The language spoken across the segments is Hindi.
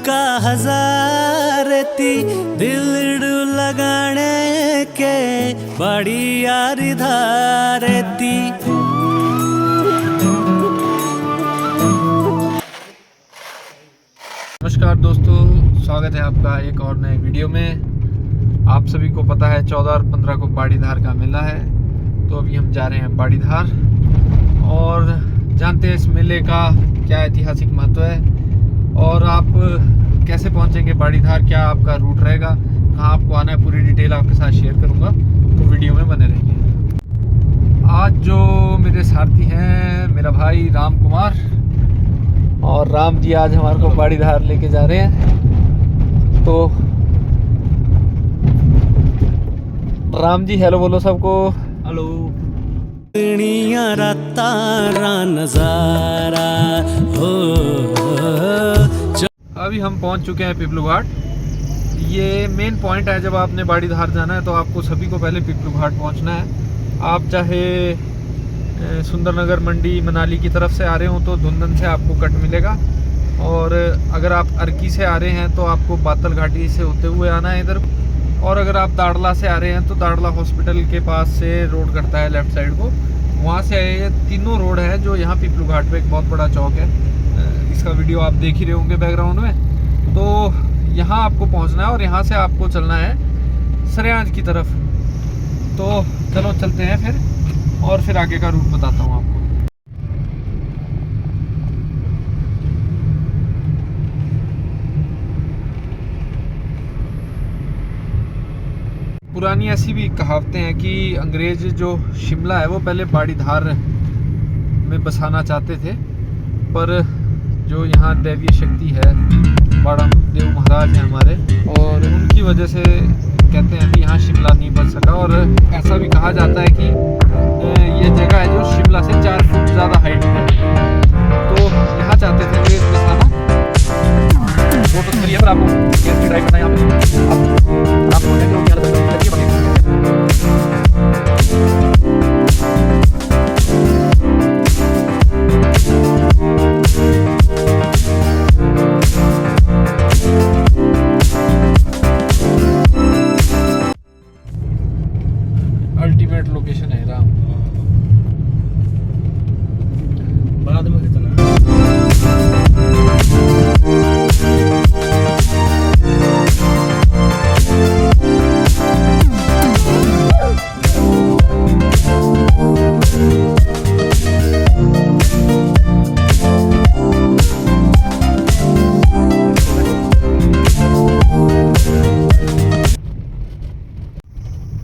का हजारती दिल लगाने के बड़ी यारी धारती। नमस्कार दोस्तों, स्वागत है आपका एक और नए वीडियो में। आप सभी को पता है 14 और 15 को बाड़ीधार का मेला है, तो अभी हम जा रहे हैं बाड़ीधार और जानते हैं इस मेले का क्या ऐतिहासिक महत्व है और आप कैसे पहुंचेंगे बाड़ीधार, क्या आपका रूट रहेगा, कहाँ आपको आना है, पूरी डिटेल आपके साथ शेयर करूंगा, तो वीडियो में बने रहिए। आज जो मेरे साथी हैं मेरा भाई राम कुमार और राम जी आज हमारे को बाड़ीधार लेके जा रहे हैं। तो राम जी हेलो बोलो सबको। हेलो। तारा नजारा हो। अभी हम पहुंच चुके हैं पिपलू घाट। ये मेन पॉइंट है, जब आपने बाड़ीधार जाना है तो आपको सभी को पहले पिपलू घाट पहुंचना है। आप चाहे सुंदरनगर मंडी मनाली की तरफ से आ रहे हो तो धुंधन से आपको कट मिलेगा, और अगर आप अर्की से आ रहे हैं तो आपको बातल घाटी से होते हुए आना है इधर, और अगर आप दाड़ला से आ रहे हैं तो दाड़ला हॉस्पिटल के पास से रोड कटता है लेफ़्ट साइड को, वहाँ से ये तीनों रोड है जो यहाँ पिपलू घाट पे एक बहुत बड़ा चौक है। इसका वीडियो आप देख ही रहे होंगे बैकग्राउंड में। तो यहाँ आपको पहुँचना है और यहाँ से आपको चलना है सरेआंज की तरफ। तो चलो चलते हैं फिर, और फिर आगे का रूट बताता हूँ आपको। पुरानी ऐसी भी कहावतें हैं कि अंग्रेज जो शिमला है वो पहले बाड़ीधार में बसाना चाहते थे, पर जो यहाँ दैवीय शक्ति है, बाड़ा देव महाराज हैं हमारे, और उनकी वजह से कहते हैं कि यहाँ शिमला नहीं बच सका। और ऐसा भी कहा जाता है कि ये जगह है जो शिमला से 4 फुट ज़्यादा हाइट में है। तो यहाँ चाहते थे अंग्रेज बसाना। वो तो करिए, पर आपको कैसे ड्राइव करना है यहाँ पे आप बोलते हो अल्टीमेट लोकेशन है राम। बाद में कितना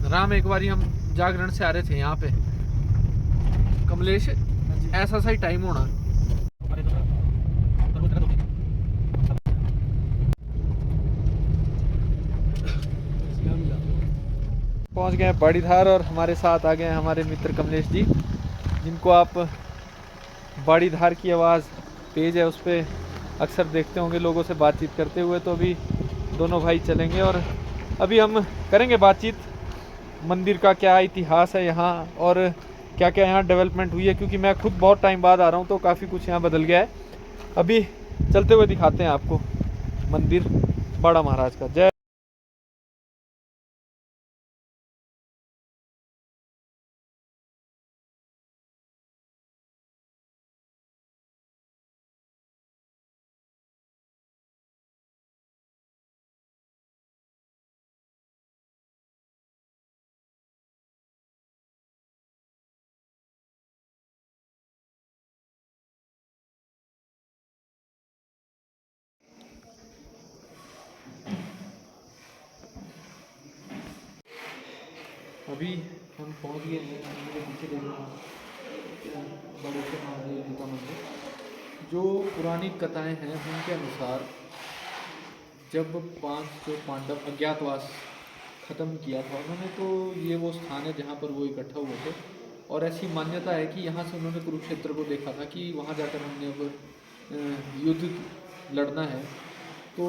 राम, एक बारी हम जागरण से आ रहे थे यहाँ पे, कमलेश ऐसा सा ही टाइम होना, पहुँच गए बाड़ीधार और हमारे साथ आ गए हमारे मित्र कमलेश जी, जिनको आप बाड़ीधार की आवाज़ पेज है उस पर अक्सर देखते होंगे लोगों से बातचीत करते हुए। तो अभी दोनों भाई चलेंगे और अभी हम करेंगे बातचीत मंदिर का, क्या इतिहास है यहाँ और क्या क्या यहाँ डेवलपमेंट हुई है, क्योंकि मैं खुद बहुत टाइम बाद आ रहा हूँ तो काफ़ी कुछ यहाँ बदल गया है। अभी चलते हुए दिखाते हैं आपको मंदिर बाड़ा महाराज का। जय। अभी हम पहुंच गए हैं मेरे पीछे देख रहे हैं बड़े से महादेव का मंदिर। जो पुरानी कथाएं हैं उनके अनुसार जब 5 जो पांडव अज्ञातवास ख़त्म किया था उन्होंने, तो ये वो स्थान है जहाँ पर वो इकट्ठा हुए थे। और ऐसी मान्यता है कि यहाँ से उन्होंने कुरुक्षेत्र को देखा था कि वहाँ जाकर हमने अब युद्ध लड़ना है। तो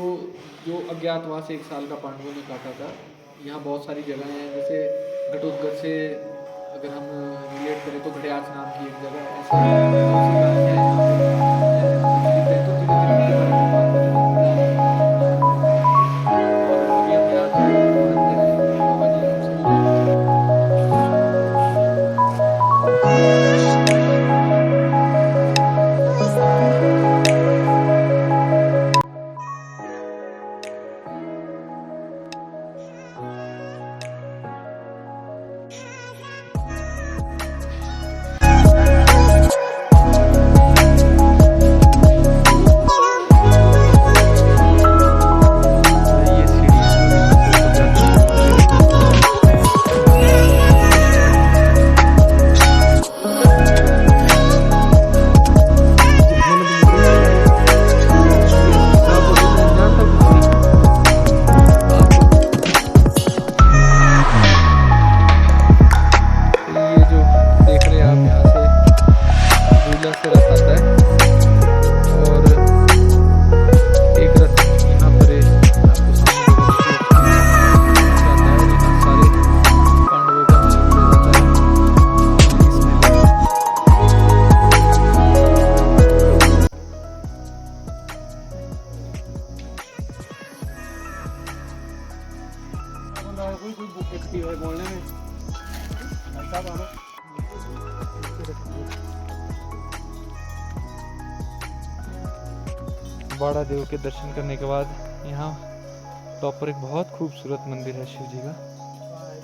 जो अज्ञातवास 1 साल का पांडवों ने काटा था, यहाँ बहुत सारी जगह हैं, जैसे घटोत्कच से अगर हम रिलेट करें तो घड़ियाच नाम की एक जगह है, ऐसे बहुत सी कहानियाँ हैं यहाँ पे। तो धीरे धीरे कोई है बोलने में बाड़ा देव के दर्शन करने के बाद यहाँ टॉप पर एक बहुत खूबसूरत मंदिर है शिव जी का,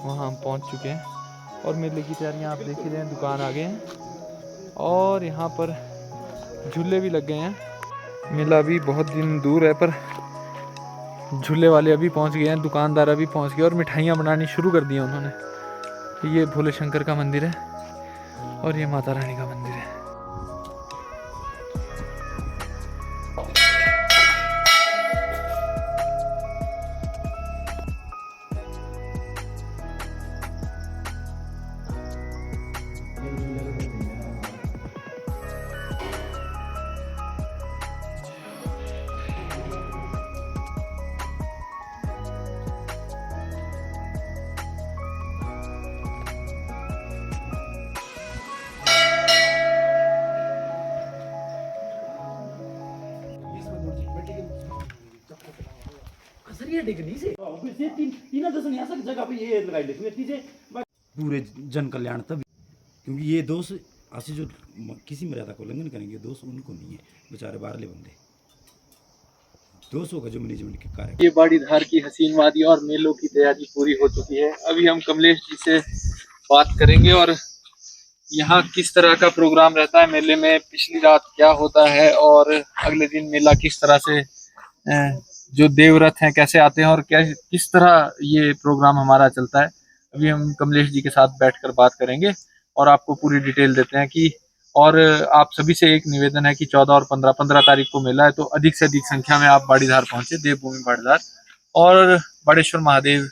वहाँ हम पहुँच चुके हैं और मेले की तैयारियाँ आप देख ही रहे हैं। दुकान आ गए हैं और यहाँ पर झूले भी लग गए हैं। मेला अभी बहुत दिन दूर है पर झूले वाले अभी पहुँच गए हैं, दुकानदार अभी पहुँच गए और मिठाइयाँ बनानी शुरू कर दी हैं उन्होंने। ये भोले शंकर का मंदिर है और ये माता रानी का मंदिर है। पूरे जन कल्याण तब, क्योंकि ये दोष ऐसे जो किसी मर्यादा को उल्लंघन करेंगे, दोष उनको नहीं है, बेचारे बाहरले बंदे दोष होगा जो मैनेजमेंट के कार्य। ये बाड़ी धार की हसीन वादी और मेलों की तैयारी पूरी हो चुकी है। अभी हम कमलेश जी से बात करेंगे और यहाँ किस तरह का प्रोग्राम रहता है मेले में, पिछली रात क्या होता है और अगले दिन मेला किस तरह से जो देवरथ हैं कैसे आते हैं और क्या किस तरह ये प्रोग्राम हमारा चलता है। अभी हम कमलेश जी के साथ बैठकर बात करेंगे और आपको पूरी डिटेल देते हैं कि, और आप सभी से एक निवेदन है कि 14 और 15 तारीख को मेला है, तो अधिक से अधिक संख्या में आप बाड़ीधार पहुंचे, देवभूमि बाड़ीधार, और बाड़ेश्वर महादेव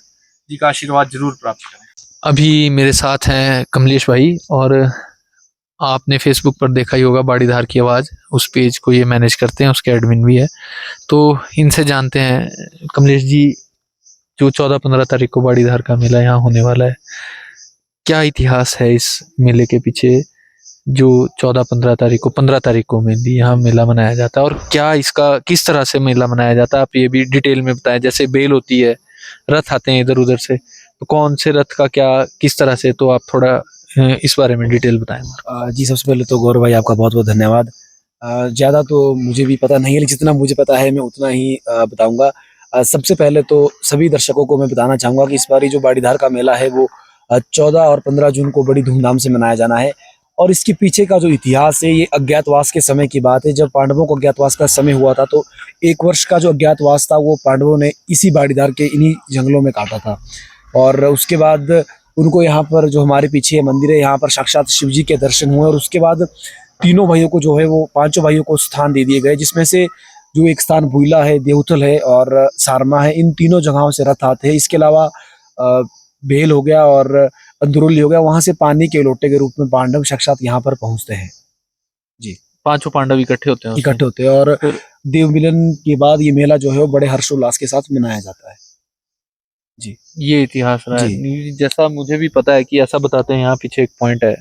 जी का आशीर्वाद जरूर प्राप्त करें। अभी मेरे साथ हैं कमलेश भाई और आपने फेसबुक पर देखा ही होगा बाड़ीधार की आवाज़, उस पेज को ये मैनेज करते हैं, उसके एडमिन भी है, तो इनसे जानते हैं। कमलेश जी, जो 14-15 तारीख को बाड़ीधार का मेला यहाँ होने वाला है, क्या इतिहास है इस मेले के पीछे जो 14-15 तारीख को 15 तारीख को मेनली यहाँ मेला मनाया जाता है, और क्या इसका किस तरह से मेला मनाया जाता है, आप ये भी डिटेल में बताएं। जैसे बेल होती है, रथ आते हैं इधर उधर से, तो कौन से रथ का क्या किस तरह से, तो आप थोड़ा इस बारे में डिटेल बताएं। जी, सबसे पहले तो गौरव भाई आपका बहुत बहुत धन्यवाद। ज़्यादा तो मुझे भी पता नहीं है, लेकिन जितना मुझे पता है मैं उतना ही बताऊंगा। सबसे पहले तो सभी दर्शकों को मैं बताना चाहूँगा कि इस बार जो बाड़ीधार का मेला है वो 14 और 15 जून को बड़ी धूमधाम से मनाया जाना है। और इसके पीछे का जो इतिहास है, ये अज्ञातवास के समय की बात है। जब पांडवों को अज्ञातवास का समय हुआ था तो 1 वर्ष का जो अज्ञातवास था वो पांडवों ने इसी बाड़ीधार के इन्हीं जंगलों में काटा था। और उसके बाद उनको यहाँ पर जो हमारे पीछे मंदिर है, यहाँ पर साक्षात शिव जी के दर्शन हुए। और उसके बाद तीनों भाइयों को जो है वो 5 भाइयों को स्थान दे दिए गए, जिसमें से जो एक स्थान भुइला है, देवतल है और सारमा है, इन तीनों जगहों से रथ आते हैं। इसके अलावा बेल हो गया और अंदरुली हो गया, वहां से पानी के लोटे के रूप में पांडव साक्षात यहाँ पर पहुंचते हैं। जी, 5 पांडव इकट्ठे होते हैं और देव मिलन के बाद ये मेला जो है वो बड़े हर्षोल्लास के साथ मनाया जाता है। जी, ये इतिहास रहा है। जैसा मुझे भी पता है कि ऐसा बताते हैं, यहाँ पीछे एक पॉइंट है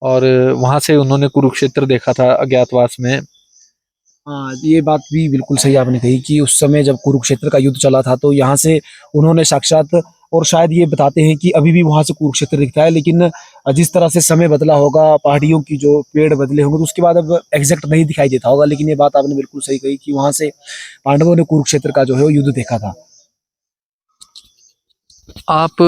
और वहां से उन्होंने कुरुक्षेत्र देखा था अज्ञातवास में। हाँ, ये बात भी बिल्कुल सही आपने कही कि उस समय जब कुरुक्षेत्र का युद्ध चला था तो यहाँ से उन्होंने साक्षात, और शायद ये बताते हैं कि अभी भी वहां से कुरुक्षेत्र दिखता है, लेकिन जिस तरह से समय बदला होगा, पहाड़ियों की जो पेड़ बदले होंगे, तो उसके बाद अब एग्जैक्ट नहीं दिखाई देता होगा। लेकिन ये बात आपने बिल्कुल सही कही कि वहां से पांडवों ने कुरुक्षेत्र का जो है वो युद्ध देखा था। आप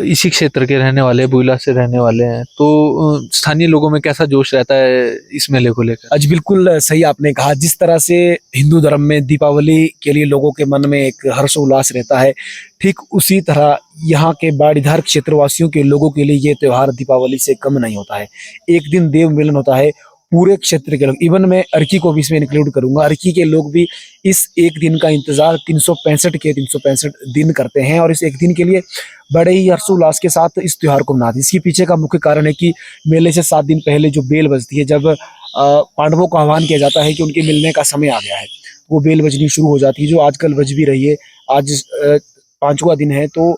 इसी क्षेत्र के रहने वाले, बुइला से रहने वाले हैं, तो स्थानीय लोगों में कैसा जोश रहता है इस मेले को लेकर? आज बिल्कुल सही आपने कहा। जिस तरह से हिंदू धर्म में दीपावली के लिए लोगों के मन में एक हर्षोल्लास रहता है, ठीक उसी तरह यहाँ के बाड़ीधार क्षेत्रवासियों के लोगों के लिए ये त्योहार दीपावली से कम नहीं होता है। एक दिन देव मिलन होता है, पूरे क्षेत्र के लोग, इवन मैं अर्की को भी इसमें इंक्लूड करूंगा, अर्की के लोग भी इस एक दिन का इंतजार 365 दिन करते हैं और इस एक दिन के लिए बड़े ही हर्षोल्लास के साथ इस त्योहार को मनाते हैं। इसके पीछे का मुख्य कारण है कि मेले से 7 दिन पहले जो बेल बजती है, जब पांडवों को आह्वान किया जाता है कि उनके मिलने का समय आ गया है, वो बेल बजनी शुरू हो जाती है, जो आजकल बज भी रही है। आज 5वां दिन है, तो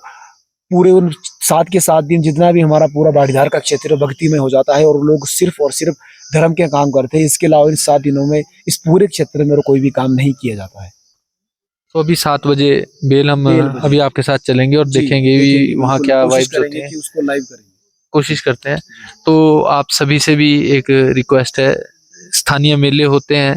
पूरे उन 7 के 7 दिन जितना भी हमारा पूरा बाड़ीधार का क्षेत्र भक्ति में हो जाता है और लोग सिर्फ और सिर्फ धर्म के काम करते हैं। इसके अलावा इन 7 दिनों में इस पूरे क्षेत्र में कोई भी काम नहीं किया जाता है। तो अभी 7 बजे बेल हम बेल बजे। अभी आपके साथ चलेंगे और जी, देखेंगे भी देखेंगे, वहाँ बिल्कुल, क्या कोशिश वाइब्स होते करेंगे हैं, कि उसको लाइव करेंगे। कोशिश करते हैं। तो आप सभी से भी एक रिक्वेस्ट है, स्थानीय मेले होते हैं,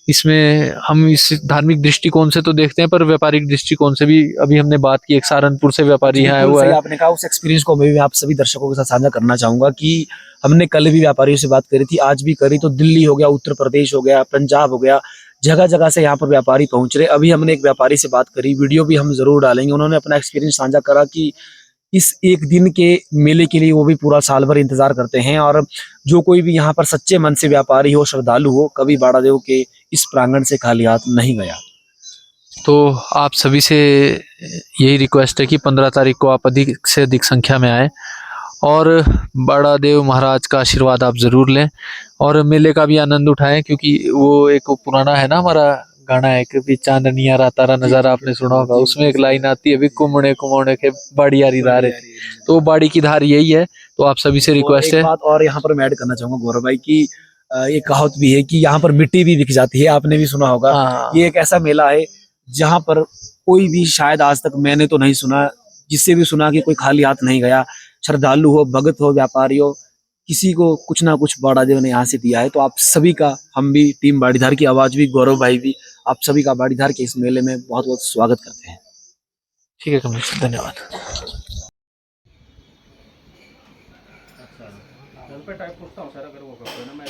इसमें हम इस धार्मिक दृष्टिकोण से तो देखते हैं, पर व्यापारिक दृष्टिकोण से भी अभी हमने बात की, एक सहारनपुर से व्यापारी जी, आया बिल्कुल हुआ सही है। आपने कहा। उस एक्सपीरियंस को मैं भी आप सभी दर्शकों के साथ साझा करना चाहूंगा कि हमने कल भी व्यापारियों से बात करी थी, आज भी करी, तो दिल्ली हो गया, उत्तर प्रदेश हो गया, पंजाब हो गया, जगह जगह से यहाँ पर व्यापारी पहुंच रहे। अभी हमने एक व्यापारी से बात करी, वीडियो भी हम जरूर डालेंगे। उन्होंने अपना एक्सपीरियंस साझा करा कि इस एक दिन के मेले के लिए वो भी पूरा साल भर इंतजार करते हैं, और जो कोई भी यहाँ पर सच्चे मन से व्यापारी हो, श्रद्धालु हो, कभी बाड़ादेव के इस प्रांगण से खाली हाथ नहीं गया। तो आप सभी से यही रिक्वेस्ट है कि 15 तारीख को आप अधिक से अधिक संख्या में आए और बड़ा देव महाराज का आशीर्वाद आप ज़रूर लें और मेले का भी आनंद उठाएं, क्योंकि वो एक पुराना है ना हमारा गाना है कि भी चांदनिया रातारा नज़ारा, आपने सुना होगा, उसमें एक लाइन आती है भी कुमड़े कुमड़े के बाड़ी यारी धार है, तो वो बाड़ी की धार यही है। तो आप सभी से और रिक्वेस्ट एक है। बात और यहाँ पर मैं ऐड करना चाहूंगा गौरव भाई की, ये कहावत भी है कि यहाँ पर मिट्टी भी बिक जाती है, आपने भी सुना होगा। हाँ। ये एक ऐसा मेला है जहाँ पर कोई भी, शायद आज तक मैंने तो नहीं सुना, जिससे भी सुना कि कोई खाली हाथ नहीं गया। श्रद्धालु हो, भगत हो, व्यापारी हो, किसी को कुछ ना कुछ बाड़ादेव ने यहाँ से दिया है। तो आप सभी का, हम भी टीम बाड़ीधार की आवाज भी, गौरव भाई भी, आप सभी का बाड़ीधार के इस मेले में बहुत बहुत स्वागत करते हैं। ठीक है कमलेश, धन्यवाद। टाइप करता हूँ सर, अगर वो करते हैं ना मैं